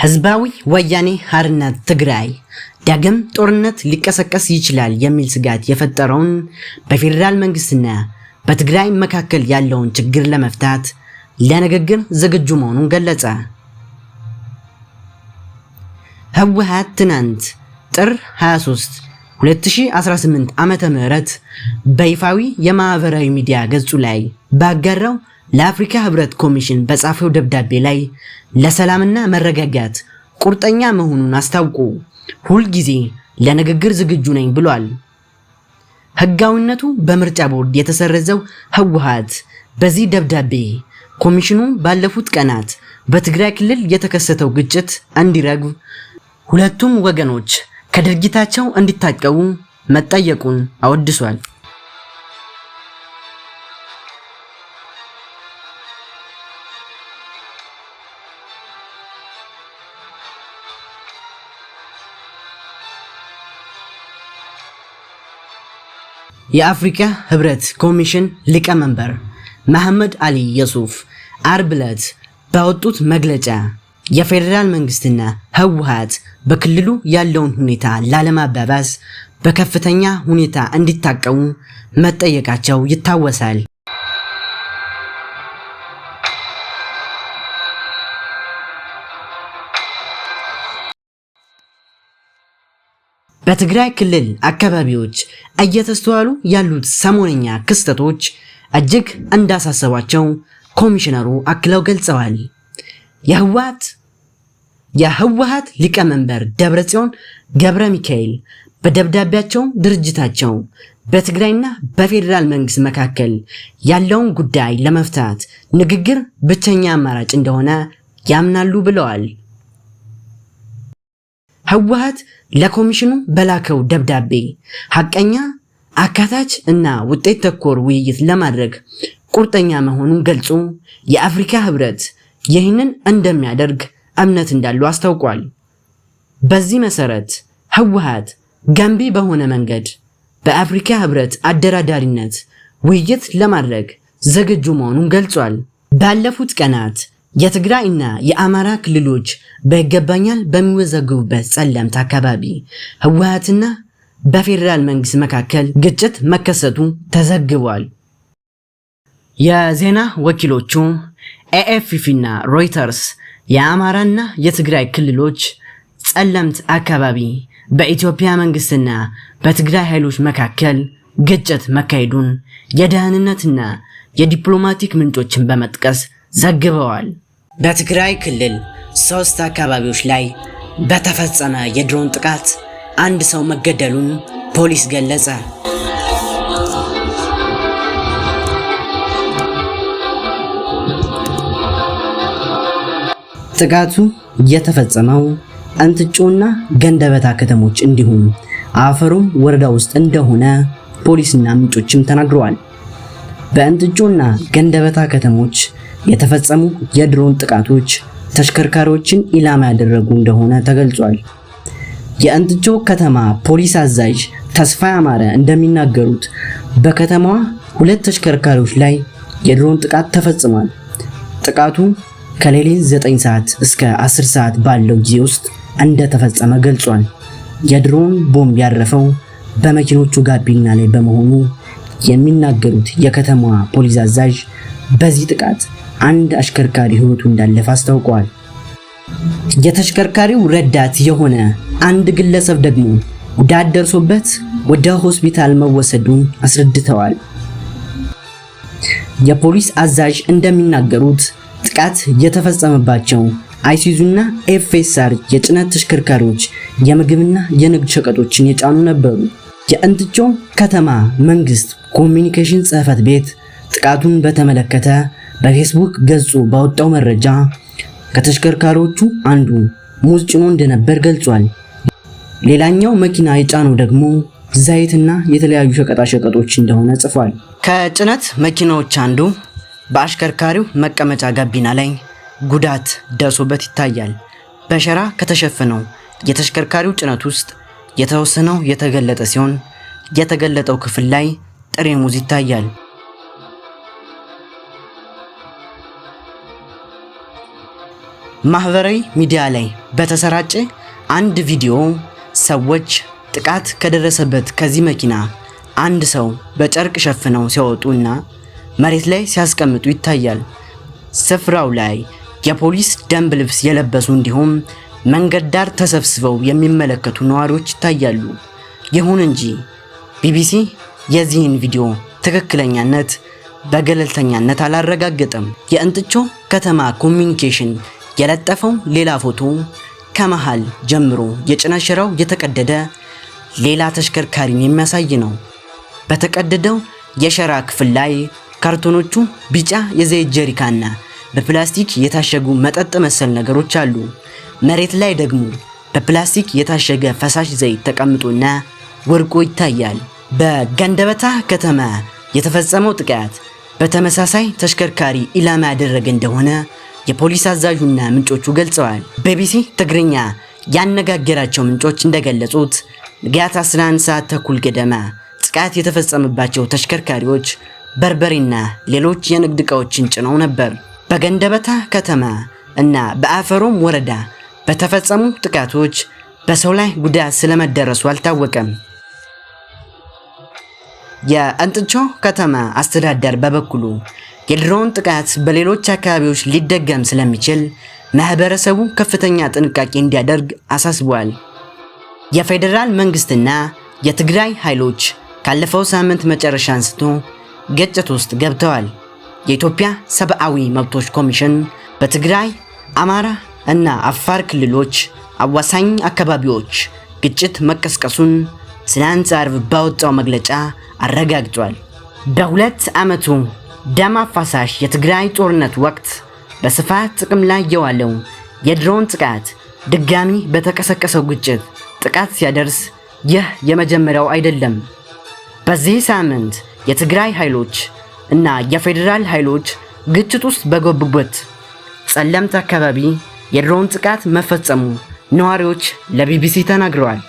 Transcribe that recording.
ህዝባዊ ወያኔ ሓርነት ትግራይ ዳግም ጦርነት ሊቀሰቀስ ይችላል የሚል ስጋት የፈጠረውን በፌደራል መንግስትና በትግራይ መካከል ያለውን ችግር ለመፍታት ለንግግር ዝግጁ መሆኑን ገለጸ። ህወሓት ትናንት ጥር 23 2018 ዓመተ ምህረት በይፋዊ የማህበራዊ ሚዲያ ገጹ ላይ ባጋራው ለአፍሪካ ህብረት ኮሚሽን በጻፈው ደብዳቤ ላይ ለሰላምና መረጋጋት ቁርጠኛ መሆኑን አስታውቆ ሁል ጊዜ ለንግግር ዝግጁ ነኝ ብሏል። ህጋዊነቱ በምርጫ ቦርድ የተሰረዘው ህወሓት በዚህ ደብዳቤ ኮሚሽኑ ባለፉት ቀናት በትግራይ ክልል የተከሰተው ግጭት እንዲረግብ ሁለቱም ወገኖች ከድርጊታቸው እንዲታቀቡ መጠየቁን አወድሷል። የአፍሪካ ህብረት ኮሚሽን ሊቀመንበር መሐመድ አሊ የሱፍ ዓርብ ዕለት ባወጡት መግለጫ የፌደራል መንግስትና ህወሓት በክልሉ ያለውን ሁኔታ ላለማባባስ በከፍተኛ ሁኔታ እንዲታቀቡ መጠየቃቸው ይታወሳል። በትግራይ ክልል አካባቢዎች እየተስተዋሉ ያሉት ሰሞነኛ ክስተቶች እጅግ እንዳሳሰባቸው ኮሚሽነሩ አክለው ገልጸዋል። የህወሓት ሊቀመንበር ደብረጽዮን ገብረ ሚካኤል በደብዳቤያቸው ድርጅታቸው በትግራይና በፌደራል መንግስት መካከል ያለውን ጉዳይ ለመፍታት ንግግር ብቸኛ አማራጭ እንደሆነ ያምናሉ ብለዋል። ህወሓት ለኮሚሽኑ በላከው ደብዳቤ ሐቀኛ፣ አካታች እና ውጤት ተኮር ውይይት ለማድረግ ቁርጠኛ መሆኑን ገልጾ የአፍሪካ ህብረት ይህንን እንደሚያደርግ እምነት እንዳለው አስታውቋል። በዚህ መሰረት ህወሓት ገንቢ በሆነ መንገድ በአፍሪካ ህብረት አደራዳሪነት ውይይት ለማድረግ ዝግጁ መሆኑን ገልጿል። ባለፉት ቀናት የትግራይ እና የአማራ ክልሎች በይገባኛል በሚወዛገቡበት ጸለምት አካባቢ ህወሓትና በፌደራል መንግስት መካከል ግጭት መከሰቱ ተዘግቧል። የዜና ወኪሎቹ ኤኤፍፒ እና ሮይተርስ የአማራና የትግራይ ክልሎች ጸለምት አካባቢ በኢትዮጵያ መንግስትና በትግራይ ኃይሎች መካከል ግጭት መካሄዱን የደህንነትና የዲፕሎማቲክ ምንጮችን በመጥቀስ ዘግበዋል። በትግራይ ክልል 3 አካባቢዎች ላይ በተፈጸመ የድሮን ጥቃት አንድ ሰው መገደሉን ፖሊስ ገለጸ። ጥቃቱ የተፈጸመው እንጥጮና ገንደበታ ከተሞች እንዲሁም አፈሩም ወረዳ ውስጥ እንደሆነ ፖሊስና ምንጮችም ተናግረዋል። በእንጥጮና ገንደበታ ከተሞች የተፈጸሙ የድሮን ጥቃቶች ተሽከርካሪዎችን ኢላማ ያደረጉ እንደሆነ ተገልጿል። የእንጥጮ ከተማ ፖሊስ አዛዥ ተስፋ ያማረ እንደሚናገሩት በከተማዋ 2 ተሽከርካሪዎች ላይ የድሮን ጥቃት ተፈጽሟል። ጥቃቱ ከሌሊት 9 ሰዓት እስከ 10 ሰዓት ባለው ጊዜ ውስጥ እንደተፈጸመ ገልጿል። የድሮን ቦምብ ያረፈው በመኪኖቹ ጋቢና ላይ በመሆኑ የሚናገሩት የከተማዋ ፖሊስ አዛዥ በዚህ ጥቃት አንድ አሽከርካሪ ህይወቱ እንዳለፈ አስታውቀዋል። የተሽከርካሪው ረዳት የሆነ አንድ ግለሰብ ደግሞ ጉዳት ደርሶበት ወደ ሆስፒታል መወሰዱን አስረድተዋል። የፖሊስ አዛዥ እንደሚናገሩት ጥቃት የተፈጸመባቸው አይሱዙና ኤፍኤስአር የጭነት ተሽከርካሪዎች የምግብና የንግድ ሸቀጦችን የጫኑ ነበሩ። የእንጥጮ ከተማ መንግስት ኮሚኒኬሽን ጽህፈት ቤት ጥቃቱን በተመለከተ በፌስቡክ ገጹ ባወጣው መረጃ ከተሽከርካሪዎቹ አንዱ ሙዝ ጭኖ እንደነበር ገልጿል። ሌላኛው መኪና የጫነው ደግሞ ዘይትና የተለያዩ ሸቀጣሸቀጦች እንደሆነ ጽፏል። ከጭነት መኪናዎች አንዱ በአሽከርካሪው መቀመጫ ጋቢና ላይ ጉዳት ደርሶበት ይታያል። በሸራ ከተሸፈነው የተሽከርካሪው ጭነት ውስጥ የተወሰነው የተገለጠ ሲሆን የተገለጠው ክፍል ላይ ጥሬ ሙዝ ይታያል። ማህበራዊ ሚዲያ ላይ በተሰራጨ አንድ ቪዲዮ ሰዎች ጥቃት ከደረሰበት ከዚህ መኪና አንድ ሰው በጨርቅ ሸፍነው ሲያወጡና መሬት ላይ ሲያስቀምጡ ይታያል። ስፍራው ላይ የፖሊስ ደንብ ልብስ የለበሱ እንዲሁም መንገድ ዳር ተሰብስበው የሚመለከቱ ነዋሪዎች ይታያሉ። ይሁን እንጂ ቢቢሲ የዚህን ቪዲዮ ትክክለኛነት በገለልተኛነት አላረጋገጠም። የእንጥጮ ከተማ ኮሚኒኬሽን የለጠፈው ሌላ ፎቶ ከመሃል ጀምሮ የጭነት ሸራው የተቀደደ ሌላ ተሽከርካሪን የሚያሳይ ነው። በተቀደደው የሸራ ክፍል ላይ ካርቶኖቹ ቢጫ የዘይት ጀሪካና በፕላስቲክ የታሸጉ መጠጥ መሰል ነገሮች አሉ። መሬት ላይ ደግሞ በፕላስቲክ የታሸገ ፈሳሽ ዘይት ተቀምጦና ወድቆ ይታያል። በገንደበታ ከተማ የተፈጸመው ጥቃት በተመሳሳይ ተሽከርካሪ ኢላማ ያደረገ እንደሆነ የፖሊስ አዛዡና ምንጮቹ ገልጸዋል። ቢቢሲ ትግርኛ ያነጋገራቸው ምንጮች እንደገለጹት ንጋት 11 ሰዓት ተኩል ገደማ ጥቃት የተፈጸመባቸው ተሽከርካሪዎች በርበሬና ሌሎች የንግድ ዕቃዎችን ጭነው ነበር። በገንደበታ ከተማ እና በአፈሮም ወረዳ በተፈጸሙ ጥቃቶች በሰው ላይ ጉዳት ስለመደረሱ አልታወቀም። የእንጥጮ ከተማ አስተዳደር በበኩሉ የድሮን ጥቃት በሌሎች አካባቢዎች ሊደገም ስለሚችል ማህበረሰቡ ከፍተኛ ጥንቃቄ እንዲያደርግ አሳስቧል። የፌዴራል መንግስትና የትግራይ ኃይሎች ካለፈው ሳምንት መጨረሻ አንስቶ ግጭት ውስጥ ገብተዋል። የኢትዮጵያ ሰብአዊ መብቶች ኮሚሽን በትግራይ፣ አማራ እና አፋር ክልሎች አዋሳኝ አካባቢዎች ግጭት መቀስቀሱን ትናንት ዓርብ ባወጣው መግለጫ አረጋግጧል። በሁለት ዓመቱ ደም አፋሳሽ የትግራይ ጦርነት ወቅት በስፋት ጥቅም ላይ የዋለው የድሮን ጥቃት ድጋሚ በተቀሰቀሰው ግጭት ጥቃት ሲያደርስ ይህ የመጀመሪያው አይደለም። በዚህ ሳምንት የትግራይ ኃይሎች እና የፌዴራል ኃይሎች ግጭት ውስጥ በገቡበት ጸለምት አካባቢ የድሮን ጥቃት መፈጸሙ ነዋሪዎች ለቢቢሲ ተናግረዋል።